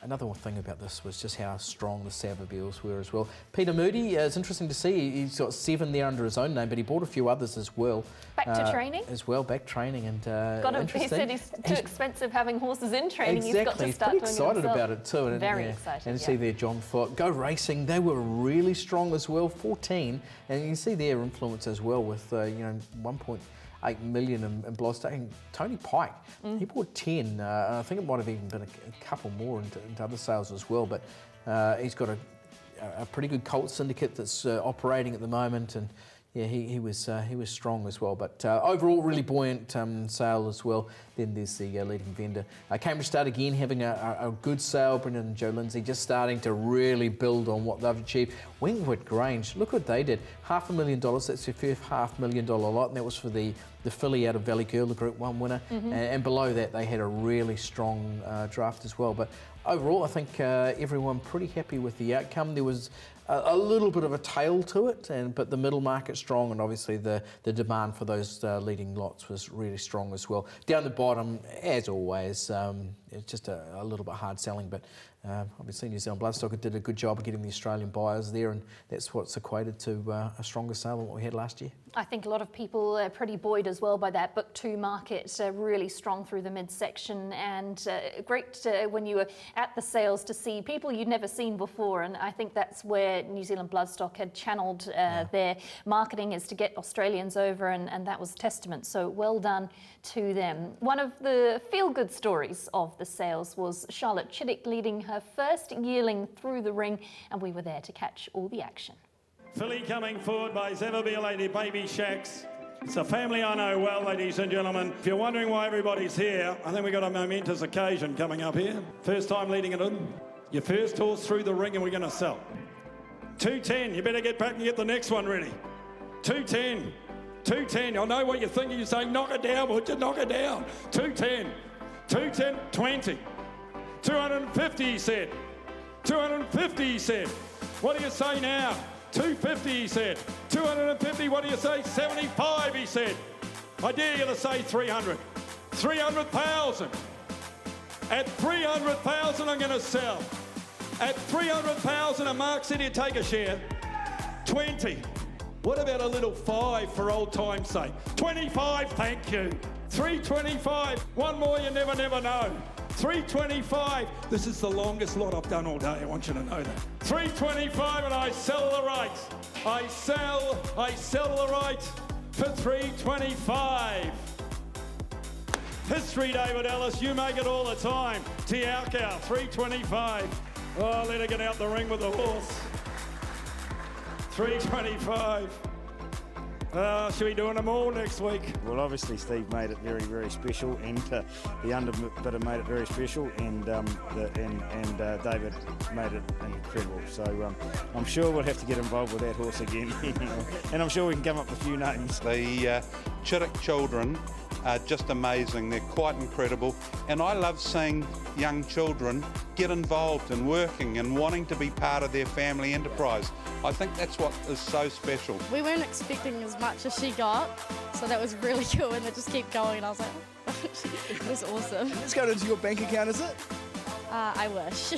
another thing about this was just how strong the Sababeels were as well. Peter Moody, it's interesting to see, he's got 7 there under his own name, but he bought a few others as well. Back to training? As well, back training. And He said he's too expensive having horses in training. Exactly. He's got to start doing it He's pretty excited himself. about it too. And, Very excited, And yeah. see there, John Foot, Go Racing, they were really strong as well, 14. And you can see their influence as well with, 1.8 million in Bloodstock. And Tony Pike, he bought 10. And I think it might have even been a couple more into other sales as well. But he's got a pretty good colt syndicate that's operating at the moment. And yeah, he was strong as well, but overall really buoyant sale as well. Then there's the leading vendor. Cambridge Stud again having a good sale. Brendan and Joe Lindsay just starting to really build on what they've achieved. Wingwood Grange, look what they did. $500,000, that's their first $500,000 lot, and that was for the filly out of Valley Girl, the Group 1 winner. And below that they had a really strong draft as well. But overall I think everyone pretty happy with the outcome. There was a little bit of a tail to it, but the middle market strong, and obviously the demand for those leading lots was really strong as well. Down the bottom, as always, it's just a little bit hard selling, but obviously New Zealand Bloodstock did a good job of getting the Australian buyers there, and that's what's equated to a stronger sale than what we had last year. I think a lot of people are pretty buoyed as well by that Book 2 market, really strong through the midsection, and great when you were at the sales to see people you'd never seen before. And I think that's where New Zealand Bloodstock had channelled their marketing, is to get Australians over, and that was testament. So well done to them. One of the feel-good stories of the sales was Charlotte Chittick leading her first yearling through the ring, and we were there to catch all the action. Filly coming forward by Zevabia Lady Baby Shacks. It's a family I know well, ladies and gentlemen. If you're wondering why everybody's here, I think we've got a momentous occasion coming up here. First time leading it in. Your first horse through the ring and we're going to sell. 210, you better get back and get the next one ready. 210, 210. I know what you're thinking. You're saying, knock it down, would you? Knock it down. 210, 210, 20. 250, he said. 250, he said. What do you say now? 250, he said. 250, what do you say? 75, he said. I dare you to say 300. 300,000. At 300,000, I'm going to sell. At 300,000, and Mark said he'd take a share. 20. What about a little 5 for old time's sake? 25, thank you. 325. One more, you never know. 325. This is the longest lot I've done all day. I want you to know that. 325, and I sell the rights. I sell the rights for 325. History, David Ellis. You make it all the time. Tiaukau, 325. Oh, let her get out the ring with the horse. 325. Should we be doing them all next week? Well, obviously Steve made it very, very special, and the underbidder made it very special, and David made it incredible. So I'm sure we'll have to get involved with that horse again, and I'm sure we can come up with a few names. The Chittick children are just amazing. They're quite incredible, and I love seeing young children get involved and working and wanting to be part of their family enterprise. I think that's what is so special. We weren't expecting as much as she got, so that was really cool, and it just kept going, and I was like, it was awesome. It's going into your bank account, is it? I wish.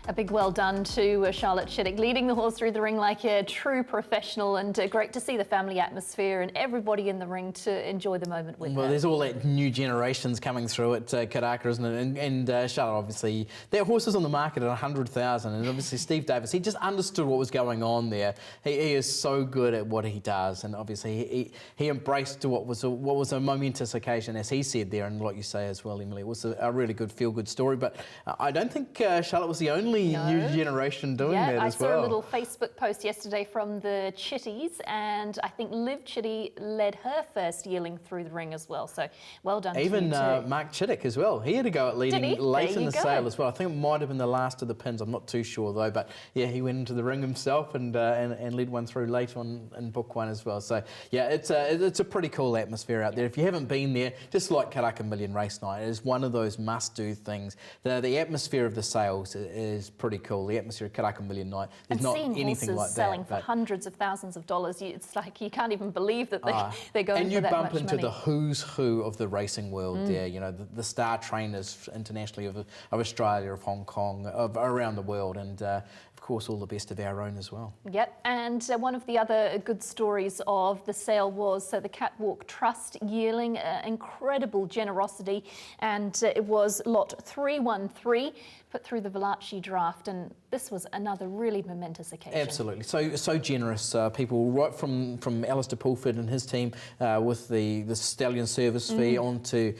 A big well done to Charlotte Chittick, leading the horse through the ring like a true professional, and great to see the family atmosphere and everybody in the ring to enjoy the moment with her. Well, there's all that new generations coming through at Caracas, isn't it? And Charlotte, obviously, their horse is on the market at 100,000, and obviously Steve Davis, he just understood what was going on there. He is so good at what he does, and obviously he embraced what was a momentous occasion, as he said there, and like you say as well, Emily, it was a really good feel-good story. But I don't think Charlotte was the only new generation doing that as well. I saw a little Facebook post yesterday from the Chitties, and I think Liv Chitty led her first yearling through the ring as well. So well done. Even to you too. Mark Chittick as well. He had to go at leading late in the sale as well. I think it might have been the last of the pins. I'm not too sure though. But yeah, he went into the ring himself and led one through late on in Book 1 as well. So yeah, it's a pretty cool atmosphere out there. If you haven't been there, just like Karaka Million Race Night, it is one of those must-do things. The atmosphere of the sales is is pretty cool. The atmosphere of Caracas Million Night, there's And not seeing anything horses like selling that. for hundreds of thousands of dollars, it's like you can't even believe that they're going and for you that bump much into money. the who's who of the racing world there, you know, the star trainers internationally of Australia, of Hong Kong, of around the world, and of course all the best of our own as well. Yep, and one of the other good stories of the sale was the Catwalk Trust yearling, incredible generosity, and it was lot 313 put through the Valachi draft, and this was another really momentous occasion. Absolutely, so generous people, right from Alistair Pulford and his team with the stallion service fee, on to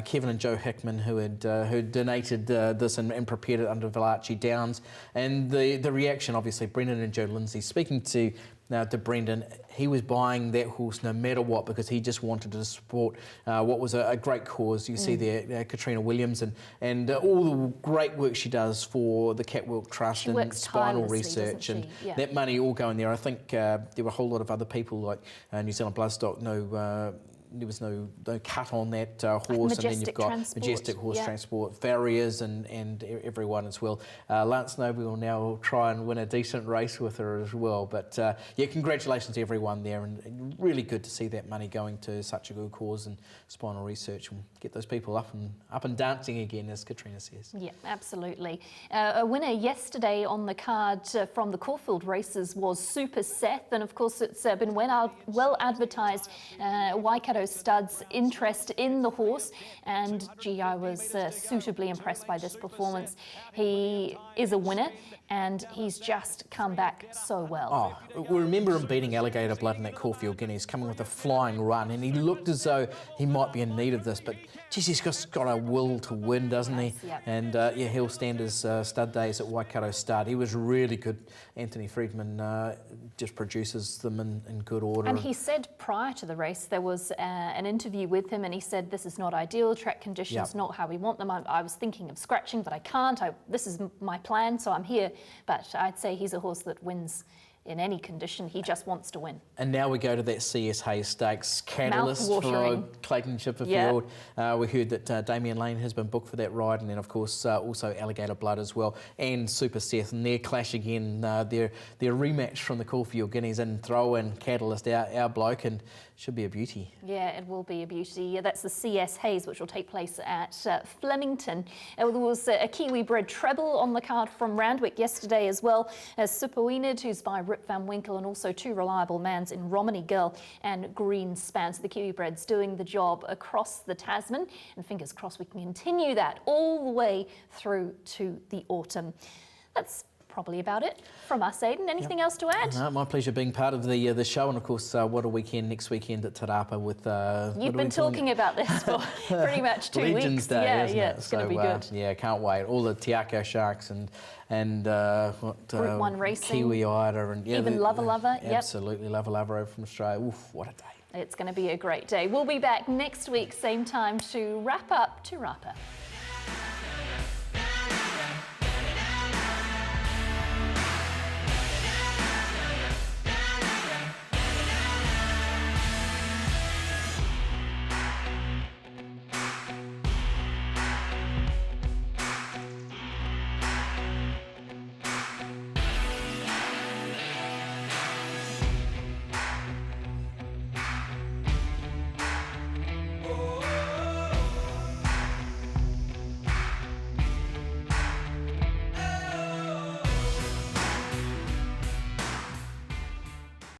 Kevin and Joe Hickman, who had donated this and prepared it under Valachi Downs, and the reaction, obviously, Brendan and Joe Lindsay speaking to Brendan. He was buying that horse no matter what, because he just wanted to support what was a great cause. You see there Katrina Williams and all the great work she does for the Catwalk Trust and spinal research, and that money all going there. I think there were a whole lot of other people like New Zealand Bloodstock, there was no cut on that horse, and then you've got Majestic Horse Transport, farriers and everyone as well. Lance Noble will now try and win a decent race with her as well. But yeah, congratulations to everyone there, and really good to see that money going to such a good cause and spinal research, and get those people up and dancing again, as Katrina says. Yeah, absolutely. A winner yesterday on the card from the Caulfield races was Super Seth, and of course it's been well advertised. Waikato Stud's interest in the horse, and gee, I was suitably impressed by this performance. He is a winner, and he's just come back so well. Oh, we remember him beating Alligator Blood in that Caulfield Guineas, coming with a flying run, and he looked as though he might be in need of this, but geez, he's just got a will to win, doesn't he? Yep. And yeah, he'll stand his stud days at Waikato Stud. He was really good. Anthony Friedman just produces them in good order. And he said prior to the race, there was an interview with him, and he said, this is not ideal, track conditions, not how we want them. I was thinking of scratching, but I can't. This is my plan, so I'm here. But I'd say he's a horse that wins in any condition. He just wants to win. And now we go to that CS Hayes Stakes catalyst for Clayton Chipperfield. We heard that Damien Lane has been booked for that ride, and then of course also Alligator Blood as well, and Super Seth, and their clash again, their rematch from the Caulfield Guineas, and throw in Catalyst, our bloke, and should be a beauty. Yeah, it will be a beauty. Yeah, that's the CS Hayes, which will take place at Flemington. There was a Kiwi bred treble on the card from Randwick yesterday as well, as Super Enid, who's by Rip Van Winkle, and also two reliable mans in Romany Gill and Green Span. So the Kiwi breds doing the job across the Tasman, and fingers crossed we can continue that all the way through to the autumn. That's probably about it from us, Aidan. Anything else to add? No, my pleasure being part of the show, and of course what a weekend next weekend at Te Rapa with You've been talking about this for pretty much 2 weeks. Legends Day, isn't it? It's going to be good. Yeah, can't wait. All the Te Akau Sharks and Group 1 racing, Kiwi Ida, and even Lover Lover. Absolutely, Lover Lover over from Australia. Oof, what a day. It's going to be a great day. We'll be back next week, same time, to wrap up Te Rapa.